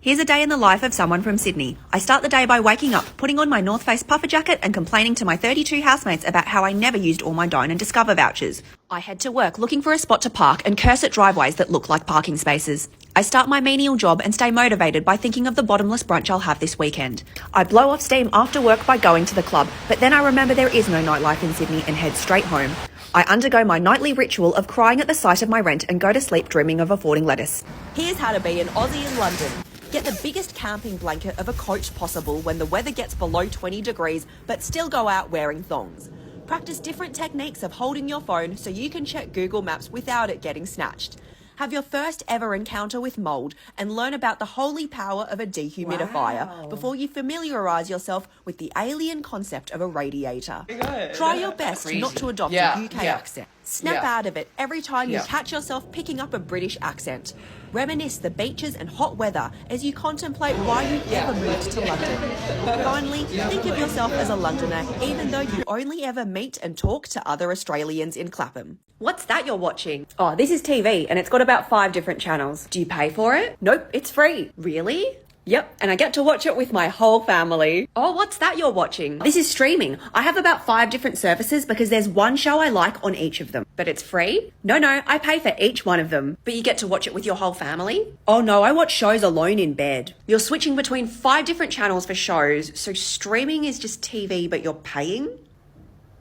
Here's a day in the life of someone from Sydney. I start the day by waking up, putting on my North Face puffer jacket and complaining to my 32 housemates about how I never used all my Dine and Discover vouchers. I head to work looking for a spot to park and curse at driveways that look like parking spaces. I start my menial job and stay motivated by thinking of the bottomless brunch I'll have this weekend. I blow off steam after work by going to the club, but then I remember there is no nightlife in Sydney and head straight home. I undergo my nightly ritual of crying at the sight of my rent and go to sleep dreaming of affording lettuce. Here's how to be an Aussie in London. Get the biggest camping blanket of a coat possible when the weather gets below 20 degrees, but still go out wearing thongs. Practice different techniques of holding your phone so you can check Google Maps without it getting snatched. Have your first ever encounter with mould and learn about the holy power of a dehumidifier before you familiarise yourself with the alien concept of a radiator. Try your best not to adopt a UK accent. Snap out of it every time you catch yourself picking up a British accent. Reminisce the beaches and hot weather as you contemplate why you ever moved to London. Finally, think of yourself as a Londoner, even though you only ever meet and talk to other Australians in Clapham. What's that you're watching? Oh, this is TV and it's got about 5 different channels. Do you pay for it? Nope, it's free. Really? Yep, and I get to watch it with my whole family. Oh, what's that you're watching? This is streaming. I have about 5 different services because there's one show I like on each of them. But it's free? No, I pay for each one of them. But you get to watch it with your whole family? Oh no, I watch shows alone in bed. You're switching between 5 different channels for shows, so streaming is just TV, but you're paying?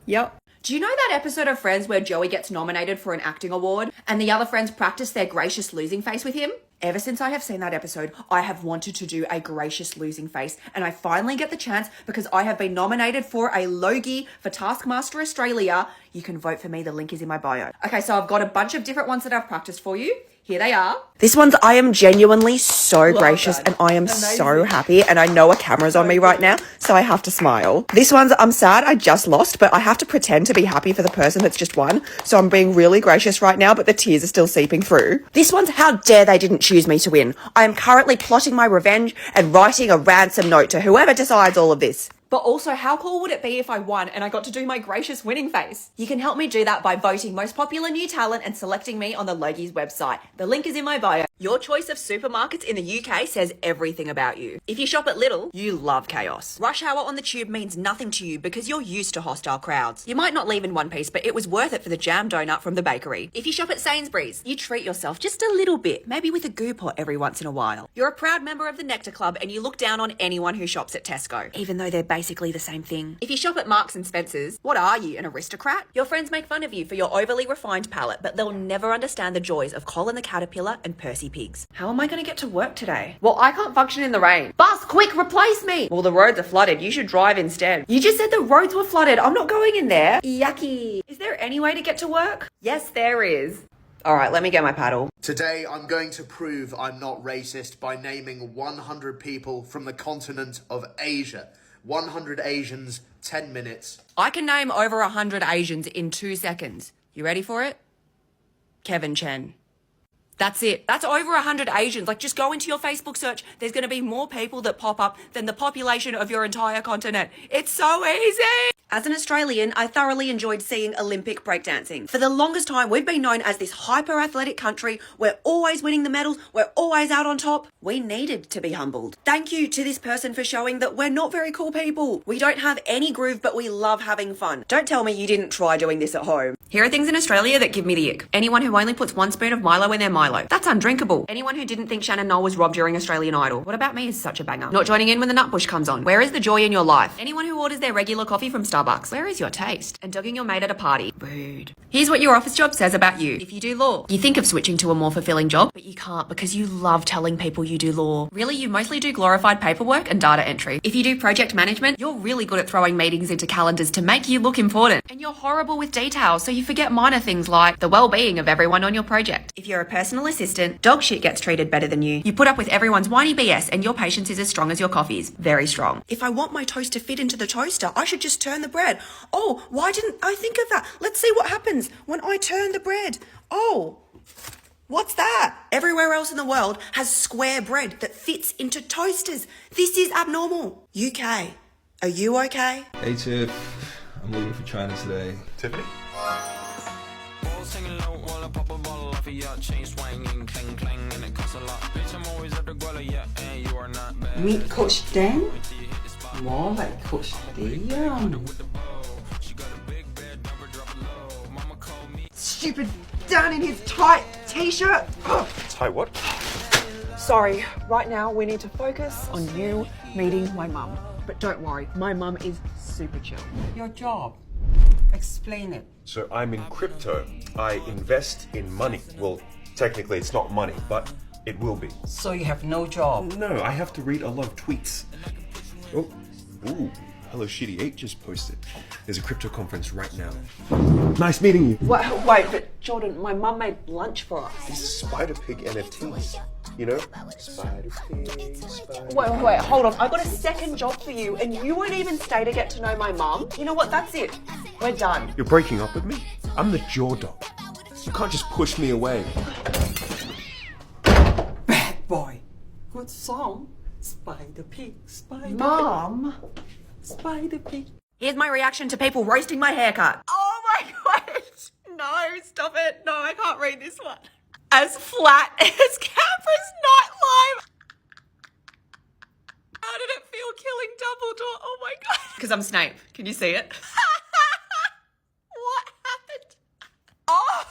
Yep. Do you know that episode of Friends where Joey gets nominated for an acting award and the other friends practice their gracious losing face with him? Ever since I have seen that episode, I have wanted to do a gracious losing face, and I finally get the chance because I have been nominated for a Logie for Taskmaster Australia. You can vote for me. The link is in my bio. Okay, so I've got a bunch of different ones that I've practiced for you. Here they are. This one's I am genuinely so gracious and I am so happy, and I know a camera's on me right now, so I have to smile. This one's I'm sad I just lost, but I have to pretend to be happy for the person that's just won, so I'm being really gracious right now, but the tears are still seeping through. This one's how dare they didn't choose me to win. I am currently plotting my revenge and writing a ransom note to whoever decides all of this. But also, how cool would it be if I won and I got to do my gracious winning face? You can help me do that by voting most popular new talent and selecting me on the Logie's website. The link is in my bio. Your choice of supermarkets in the UK says everything about you. If you shop at Lidl, you love chaos. Rush hour on the tube means nothing to you because you're used to hostile crowds. You might not leave in one piece, but it was worth it for the jam donut from the bakery. If you shop at Sainsbury's, you treat yourself just a little bit, maybe with a goo pot every once in a while. You're a proud member of the Nectar Club and you look down on anyone who shops at Tesco, even though they're basically the same thing. If you shop at Marks and Spencer's, what are you, an aristocrat? Your friends make fun of you for your overly refined palate, but they'll never understand the joys of Colin the Caterpillar and Percy Pigs. How am I going to get to work today? Well, I can't function in the rain. Bus, quick, replace me! Well, the roads are flooded. You should drive instead. You just said the roads were flooded. I'm not going in there. Yucky. Is there any way to get to work? Yes, there is. All right, let me get my paddle. Today, I'm going to prove I'm not racist by naming 100 people from the continent of Asia. 100 Asians, 10 minutes. I can name over 100 Asians in 2 seconds. You ready for it? Kevin Chen. That's it. That's over 100 Asians. Like, just go into your Facebook search. There's going to be more people that pop up than the population of your entire continent. It's so easy. As an Australian, I thoroughly enjoyed seeing Olympic breakdancing. For the longest time, we've been known as this hyper-athletic country. We're always winning the medals. We're always out on top. We needed to be humbled. Thank you to this person for showing that we're not very cool people. We don't have any groove, but we love having fun. Don't tell me you didn't try doing this at home. Here are things in Australia that give me the ick. Anyone who only puts 1 spoon of Milo in their Milo. That's undrinkable. Anyone who didn't think Shannon Noll was robbed during Australian Idol. What About Me is such a banger. Not joining in when the Nutbush comes on. Where is the joy in your life? Anyone who orders their regular coffee from Starbucks. Where is your taste? And dogging your mate at a party. Rude. Here's what your office job says about you. If you do law, you think of switching to a more fulfilling job, but you can't because you love telling people you do law. Really, you mostly do glorified paperwork and data entry. If you do project management, you're really good at throwing meetings into calendars to make you look important. And you're horrible with details, so you forget minor things like the well-being of everyone on your project. If you're a personal assistant, dog shit gets treated better than you. You put up with everyone's whiny BS and your patience is as strong as your coffee's. Very strong. If I want my toast to fit into the toaster, I should just turn the bread. Oh, why didn't I think of that? Let's see what happens when I turn the bread. Oh, what's that? Everywhere else in the world has square bread that fits into toasters. This is abnormal. UK, are you okay? Hey Tiff, I'm leaving for China today. Tiffany? Singing low while I pop a bottle Mafia chain swinging, clang clang, and it costs a lot. Bitch, I'm always at the guala, yeah, and you are not bad. Meet Coach Dan? More like Coach Dan. Stupid Dan in his tight t-shirt. Hi, what? Sorry, right now we need to focus on you meeting my mum. But don't worry, my mum is super chill. Your job. Explain it. So I'm in crypto. I invest in money. Well, technically it's not money, but it will be. So you have no job. No, I have to read a lot of tweets. Oh, ooh, Hello Shitty 8 just posted. There's a crypto conference right now. Nice meeting you. Wait, but Jordan, my mum made lunch for us. These are Spider Pig NFTs. You know? Spider Pig, Spider Wait, hold on. I got a second job for you and you won't even stay to get to know my mum? You know what, that's it. We're done. You're breaking up with me? I'm the jaw dog. You can't just push me away. Bad boy. Good song. Spider Pig, Spider Mum? Spider Pig. Here's my reaction to people roasting my haircut. Oh my god! No, stop it. No, I can't read this one. As flat as Capra's nightlife. How did it feel killing Dumbledore? Oh my god. Because I'm Snape. Can you see it? What happened? Oh!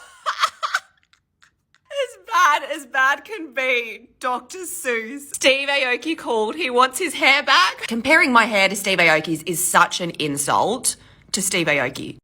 As bad can be. Dr. Seuss. Steve Aoki called. He wants his hair back. Comparing my hair to Steve Aoki's is such an insult to Steve Aoki.